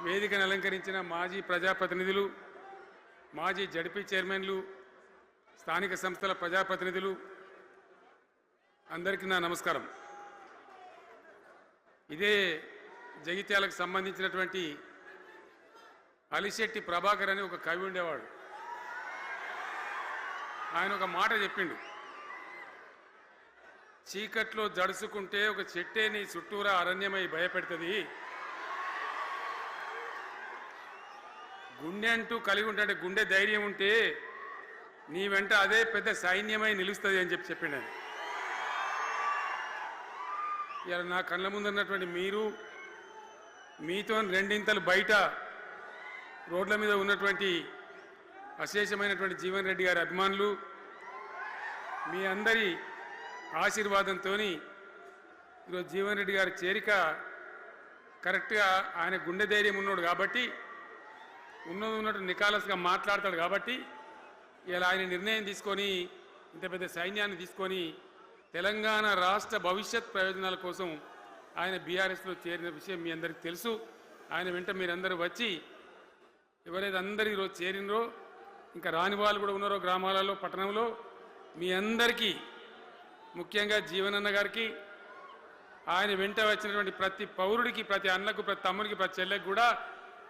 వేదికను అలంకరించిన మాజీ ప్రజాప్రతినిధులు, మాజీ జడ్పీ చైర్మన్లు, స్థానిక సంస్థల ప్రజాప్రతినిధులు అందరికీ నా నమస్కారం. ఇదే జగిత్యాలకు సంబంధించినటువంటి అలిశెట్టి ప్రభాకర్ అని ఒక కవి ఉండేవాడు. ఆయన ఒక మాట చెప్పిండు, చీకట్లో జడుసుకుంటే ఒక చెట్టే నీ చుట్టూరా అరణ్యమై భయపెడుతుంది, గుండె అంటూ కలిగి ఉంటే గుండె ధైర్యం ఉంటే నీ వెంట అదే పెద్ద సైన్యమై నిలుస్తుంది అని చెప్పిండు. ఇలా నా కళ్ళ ముందున్నటువంటి మీరు, మీతో రెండింతలు బయట రోడ్ల మీద ఉన్నటువంటి అశేషమైనటువంటి జీవన్ రెడ్డి గారి అభిమానులు, మీ అందరి ఆశీర్వాదంతో ఈరోజు జీవన్ రెడ్డి గారి చేరిక కరెక్ట్గా ఆయన గుండె ధైర్యం ఉన్నాడు కాబట్టి, ఉన్నట్టు నికాలస్గా మాట్లాడతాడు కాబట్టి ఇలా ఆయన నిర్ణయం తీసుకొని ఇంత పెద్ద సైన్యాన్ని తీసుకొని తెలంగాణ రాష్ట్ర భవిష్యత్ ప్రయోజనాల కోసం ఆయన బీఆర్ఎస్లో చేరిన విషయం మీ అందరికీ తెలుసు. ఆయన వెంట మీరందరూ వచ్చి ఎవరైతే అందరూ ఈరోజు చేరినరో, ఇంకా రాని వాళ్ళు కూడా ఉన్నారో గ్రామాలలో, పట్టణంలో, మీ అందరికీ ముఖ్యంగా జీవనన్న గారికి, ఆయన వెంట వచ్చినటువంటి ప్రతి పౌరుడికి, ప్రతి అన్నకు, ప్రతి తమ్ముడికి, ప్రతి చెల్లెకి కూడా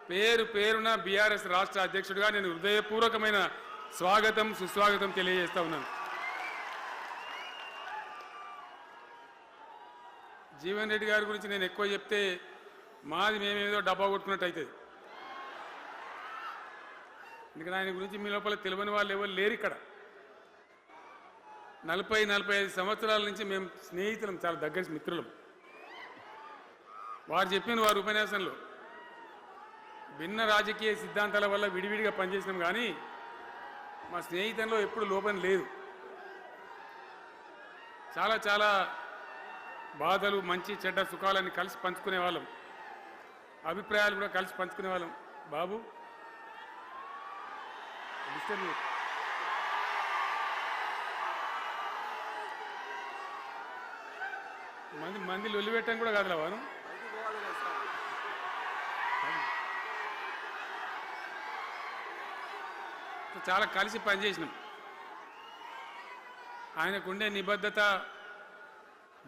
పేరు పేరున బీఆర్ఎస్ రాష్ట్ర అధ్యక్షుడిగా నేను హృదయపూర్వకమైన స్వాగతం, సుస్వాగతం తెలియజేస్తా ఉన్నాను. జీవన్ రెడ్డి గారి గురించి నేను ఎక్కువ చెప్తే మాది మేమేదో డబ్బా కొట్టుకున్నట్టు అవుతుంది. ఎందుకంటే ఆయన గురించి మీ లోపల తెలియని వాళ్ళు ఎవరు లేరు ఇక్కడ. 40-45 సంవత్సరాల నుంచి మేము స్నేహితులం, చాలా దగ్గర మిత్రులం. వారు చెప్పిన వారి ఉపన్యాసంలో భిన్న రాజకీయ సిద్ధాంతాల వల్ల విడివిడిగా పనిచేసినాం, కానీ మా స్నేహితంలో ఎప్పుడు లోపం లేదు. చాలా చాలా బాధలు, మంచి చెడ్డ సుఖాలన్నీ కలిసి పంచుకునే వాళ్ళం, అభిప్రాయాలు కూడా కలిసి పంచుకునే వాళ్ళం. బాబు మంది లొల్లి పెట్టడం కూడా కాదులా వారు. చాలా కలిసి పనిచేసినాం. ఆయనకుండే నిబద్ధత,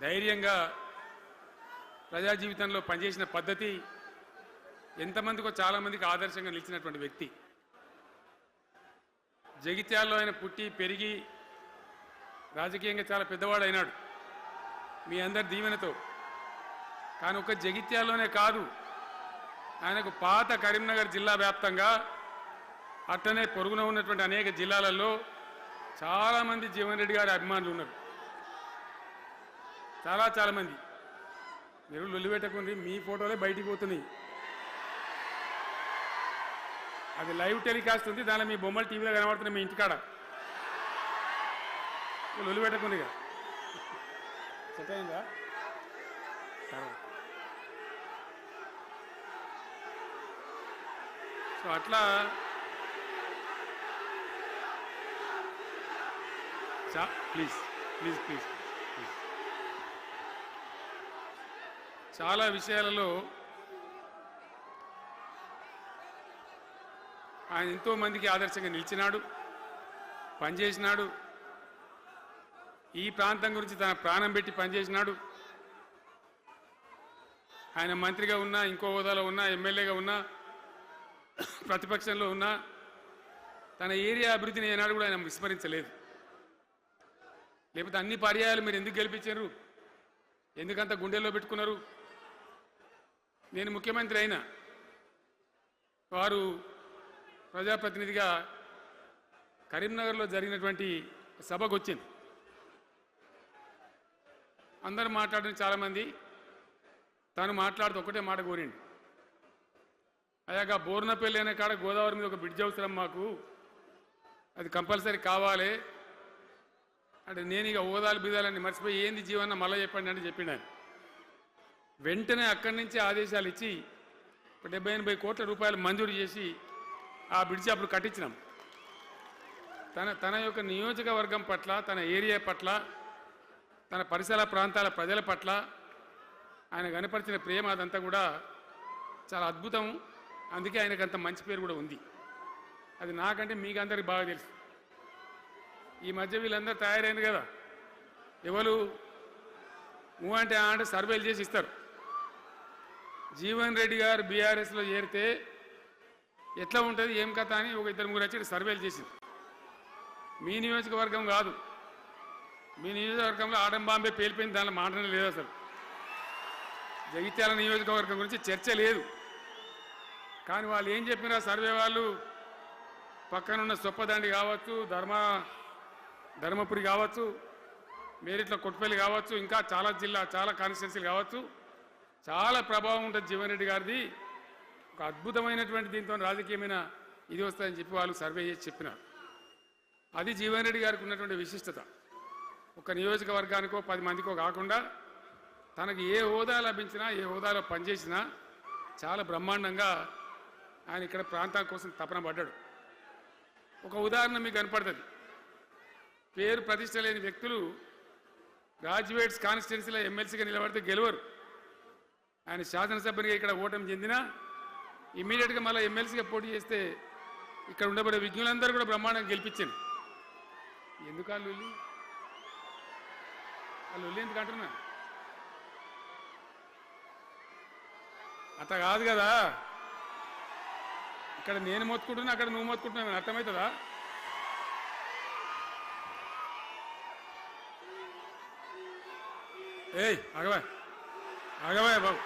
ధైర్యంగా ప్రజా జీవితంలో పనిచేసిన పద్ధతి ఎంతమందికో చాలామందికి ఆదర్శంగా నిలిచినటువంటి వ్యక్తి. జగిత్యాల్లో ఆయన పుట్టి పెరిగి రాజకీయంగా చాలా పెద్దవాడైనాడు మీ అందరి దీవెనతో. కానీ ఒక జగిత్యాల్లోనే కాదు, ఆయనకు పాత కరీంనగర్ జిల్లా వ్యాప్తంగా అట్టనే పొరుగున ఉన్నటువంటి అనేక జిల్లాలలో చాలామంది జీవన్ రెడ్డి గారి అభిమానులు ఉన్నారు. చాలామంది. మీరు లొల్లి పెట్టకుండి, మీ ఫోటోలే బయటికి పోతున్నాయి. అది లైవ్ టెలికాస్ట్ ఉంది, దానిలో మీ బొమ్మలు టీవీలో కనబడుతున్నాయి మీ ఇంటికాడ. లొల్లి పెట్టకుంది ఇక సెట్ అయిందా? సో అట్లా ప్లీజ్ ప్లీజ్ ప్లీజ్ ప్లీజ్ చాలా విషయాలలో ఆయన ఎంతో మందికి ఆదర్శంగా నిలిచినాడు, పనిచేసినాడు. ఈ ప్రాంతం గురించి తన ప్రాణం పెట్టి పనిచేసినాడు. ఆయన మంత్రిగా ఉన్నా, ఇంకో హోదాలో ఉన్నా, ఎమ్మెల్యేగా ఉన్నా, ప్రతిపక్షంలో ఉన్నా తన ఏరియా అభివృద్ధిని ఏనాడు కూడా ఆయన విస్మరించలేదు. లేకపోతే అన్ని పర్యాయాలు మీరు ఎందుకు గెలిపించారు, ఎందుకంత గుండెల్లో పెట్టుకున్నారు? నేను ముఖ్యమంత్రి అయినా వారు ప్రజాప్రతినిధిగా కరీంనగర్లో జరిగినటువంటి సభకు వచ్చింది. అందరూ మాట్లాడిన చాలామంది, తాను మాట్లాడుతూ ఒకటే మాట కోరిండు, అయ్యాక బోర్నపల్లి అనే కాడ గోదావరి మీద ఒక బ్రిడ్జ్ అవసరం మాకు, అది కంపల్సరీ కావాలి అంటే నేను ఇక హోదాలు బీదాలన్నీ మర్చిపోయి ఏంది జీవన్న మళ్ళీ చెప్పండి అంటే చెప్పిండు ఆయన. వెంటనే అక్కడి నుంచి ఆదేశాలు ఇచ్చి 70-80 కోట్ల రూపాయలు మంజూరు చేసి ఆ బ్రిడ్జి అప్పుడు కట్టించినాం. తన యొక్క నియోజకవర్గం పట్ల, తన ఏరియా పట్ల, తన పరిసర ప్రాంతాల ప్రజల పట్ల ఆయన కనపరిచిన ప్రేమ అదంతా కూడా చాలా అద్భుతం. అందుకే ఆయనకు అంత మంచి పేరు కూడా ఉంది. అది నాకంటే మీకు అందరికి బాగా తెలుసు. ఈ మధ్య వీళ్ళందరూ తయారైంది కదా, ఎవరు అంటే అంటే సర్వేలు చేసి ఇస్తారు. జీవన్ రెడ్డి గారు బీఆర్ఎస్లో చేరితే ఎట్లా ఉంటుంది ఏం కథ అని ఒక ఇద్దరు ముగ్గురు వచ్చి సర్వేలు చేసింది. మీ నియోజకవర్గం కాదు, మీ నియోజకవర్గంలో ఆడం బాంబే పేలిపోయింది, దానిలో మాటనే లేదు. అసలు జగిత్యాల నియోజకవర్గం గురించి చర్చ లేదు. కానీ వాళ్ళు ఏం చెప్పినా సర్వే వాళ్ళు పక్కనున్న సొప్పదండి కావచ్చు, ధర్మపురి కావచ్చు, మేరిట్ల కొట్టుపల్లి కావచ్చు, ఇంకా చాలా చాలా కాన్స్టిట్యున్సీలు కావచ్చు, చాలా ప్రభావం ఉంటుంది జీవన్ రెడ్డి గారిది. ఒక అద్భుతమైనటువంటి దీంతో రాజకీయమైన ఇది వస్తుందని చెప్పి వాళ్ళు సర్వే చేసి చెప్పినారు. అది జీవన్ రెడ్డి గారికి ఉన్నటువంటి విశిష్టత. ఒక నియోజకవర్గానికో 10 మందికో కాకుండా తనకు ఏ హోదా లభించినా, ఏ హోదాలో పనిచేసినా చాలా బ్రహ్మాండంగా ఆయన ఇక్కడ ప్రాంతం కోసం తపన పడ్డాడు. ఒక ఉదాహరణ మీకు కనపడుతుంది. పేరు ప్రతిష్ట లేని వ్యక్తులు గ్రాడ్యుయేట్స్ కాన్స్టిట్యున్సీలో ఎమ్మెల్సీగా నిలబడితే గెలవరు. ఆయన శాసనసభ్యునిగా ఇక్కడ ఓటమి చెందినా ఇమ్మీడియట్గా మళ్ళీ ఎమ్మెల్సీగా పోటీ చేస్తే ఇక్కడ ఉండబడే విజ్ఞులందరూ కూడా బ్రహ్మాండంగా గెలిపించాను. ఎందుకు ఆ లొల్లి ఎందుకు అంటున్నా? అట్లా కాదు కదా, ఇక్కడ నేను మొత్తుకుంటున్నా, అక్కడ నువ్వు మొత్తుకుంటున్నావు, అర్థమవుతుందా? ఏయ్ ఆగవా బాబు,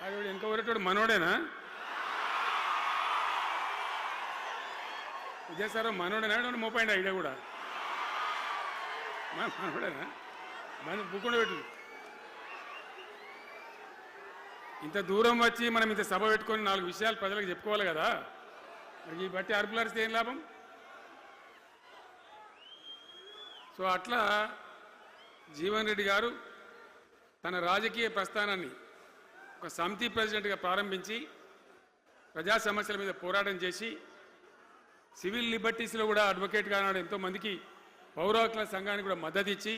ఆగవాడు ఇంకా ఊరేటోడు మనోడేనా? విజయసారు మనోడేనా? మోపాయింట్ ఐడియా కూడా మనోడేనా? బుక్కుండా పెట్టు. ఇంత దూరం వచ్చి మనం ఇంత సభ పెట్టుకొని 4 విషయాలు ప్రజలకు చెప్పుకోవాలి కదా, మరి ఈ బట్టి అరుపులారిస్తే ఏం లాభం? సో అట్లా జీవన్ రెడ్డి గారు తన రాజకీయ ప్రస్థానాన్ని ఒక సమితి ప్రెసిడెంట్గా ప్రారంభించి ప్రజా సమస్యల మీద పోరాటం చేసి సివిల్ లిబర్టీస్లో కూడా అడ్వకేట్గా నాడు ఎంతోమందికి పౌర హక్కుల సంఘానికి కూడా మద్దతు ఇచ్చి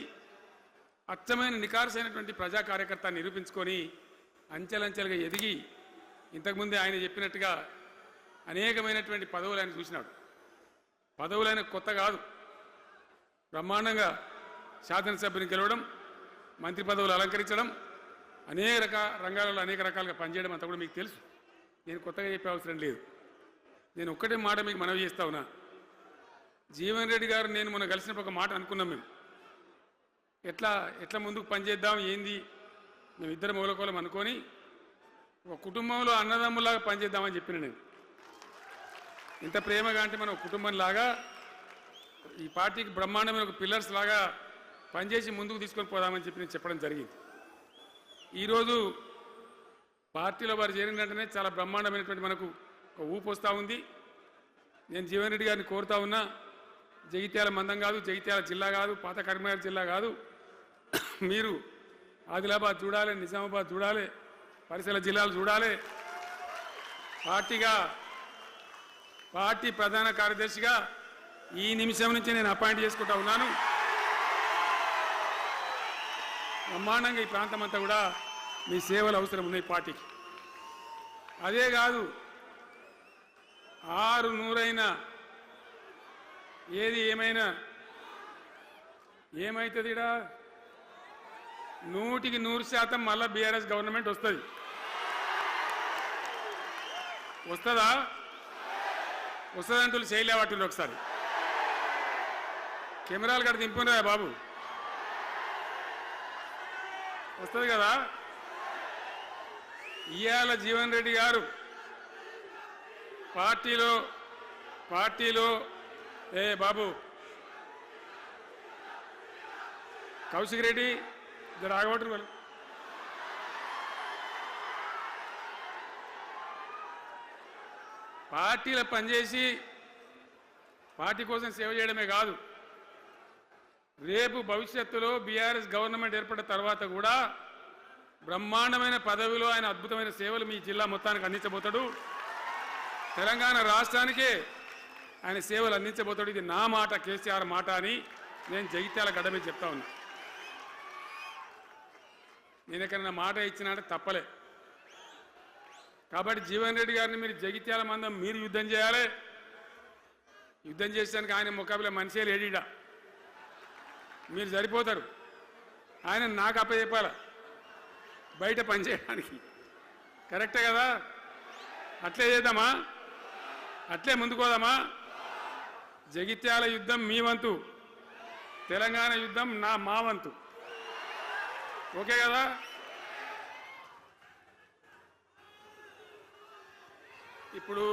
అచ్చమైన నికార్సైనటువంటి ప్రజా కార్యకర్త నిరూపించుకొని అంచెలంచెలుగా ఎదిగి ఇంతకుముందే ఆయన చెప్పినట్టుగా అనేకమైనటువంటి పదవులు ఆయన చూసినాడు. పదవులైన కొత్త కాదు, బ్రహ్మాండంగా శాసనసభ్యుని గెలవడం, మంత్రి పదవులు అలంకరించడం, అనేక రంగాలలో అనేక రకాలుగా పనిచేయడం అంతా కూడా మీకు తెలుసు. నేను కొత్తగా చెప్పే అవసరం లేదు. నేను ఒక్కటే మాట మీకు మనవి చేస్తా ఉన్నా. జీవన్ రెడ్డి గారు నేను మొన్న కలిసినప్పుడు ఒక మాట అనుకున్నాం. మేము ఎట్లా ముందుకు పనిచేద్దాం ఏంది, మేము ఇద్దరు మూలకోలం అనుకొని ఒక కుటుంబంలో అన్నదమ్ములాగా పనిచేద్దామని చెప్పిన నేను. ఇంత ప్రేమగా అంటే మనం కుటుంబంలాగా ఈ పార్టీకి బ్రహ్మాండమైన ఒక పిల్లర్స్ లాగా పనిచేసి ముందుకు తీసుకొని పోదామని చెప్పి నేను చెప్పడం జరిగింది. ఈరోజు పార్టీలో వారు చేరిన వెంటనే చాలా బ్రహ్మాండమైనటువంటి మనకు ఒక ఊపు వస్తూ ఉంది. నేను జీవన్ రెడ్డి గారిని కోరుతా ఉన్నా, జగిత్యాల మందం కాదు, జగిత్యాల జిల్లా కాదు, పాత కరీంనగర్ జిల్లా కాదు, మీరు ఆదిలాబాద్ చూడాలి, నిజామాబాద్ చూడాలి, పరిసర జిల్లాలు చూడాలి. పార్టీ ప్రధాన కార్యదర్శిగా ఈ నిమిషం నుంచి నేను అపాయింట్ చేసుకుంటా ఉన్నాను. బ్రహ్మాండంగా ఈ ప్రాంతం అంతా కూడా మీ సేవలు అవసరం ఉన్నాయి పార్టీకి. అదే కాదు, 600 ఏది ఏమైనా ఏమవుతుంది, 100కి 100% మళ్ళా బీఆర్ఎస్ గవర్నమెంట్ వస్తుంది. వస్తుందంటూ చేయలేవాటి ఒకసారి కెమెరాలు కడ దింపురా బాబు, వస్తుంది కదా. ఇవాళ జీవన్ రెడ్డి గారు పార్టీలో బాబు కౌశిక్ రెడ్డి ఇద్దరు ఆగబట్టు వాళ్ళు పార్టీలో పనిచేసి పార్టీ కోసం సేవ చేయడమే కాదు, రేపు భవిష్యత్తులో బీఆర్ఎస్ గవర్నమెంట్ ఏర్పడిన తర్వాత కూడా బ్రహ్మాండమైన పదవిలో ఆయన అద్భుతమైన సేవలు మీ జిల్లా మొత్తానికి అందించబోతాడు. తెలంగాణ రాష్ట్రానికే ఆయన సేవలు అందించబోతాడు. ఇది నా మాట, కేసీఆర్ మాట అని నేను జగిత్యాల గడ్డ మీద చెప్తా ఉన్నా. నేను ఎక్కడైనా మాట ఇచ్చినా అంటే తప్పలే. కాబట్టి జీవన్ రెడ్డి గారిని మీరు జగిత్యాల మందం మీరు యుద్ధం చేయాలి. యుద్ధం చేసానికి ఆయన ముఖాబిల మనిషే లేడీడా, మీరు సరిపోతారు. ఆయన నాకు అప్పచెప్పాల బయట పనిచేయడానికి. కరెక్టే కదా? అట్లే చేద్దామా? అట్లే ముందుకోదామా? జగిత్యాల యుద్ధం మీ వంతు, తెలంగాణ యుద్ధం మా వంతు. ఓకే కదా? ఇప్పుడు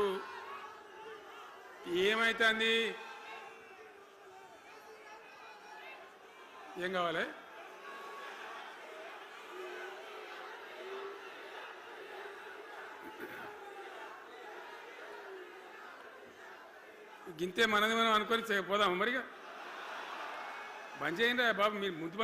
ఏమైతుంది? ఏం కావాలి? గింతే మనది మనం అనుకొని పోదాము. మరిగా బంద్ చేయండి బాబు, మీరు ముందు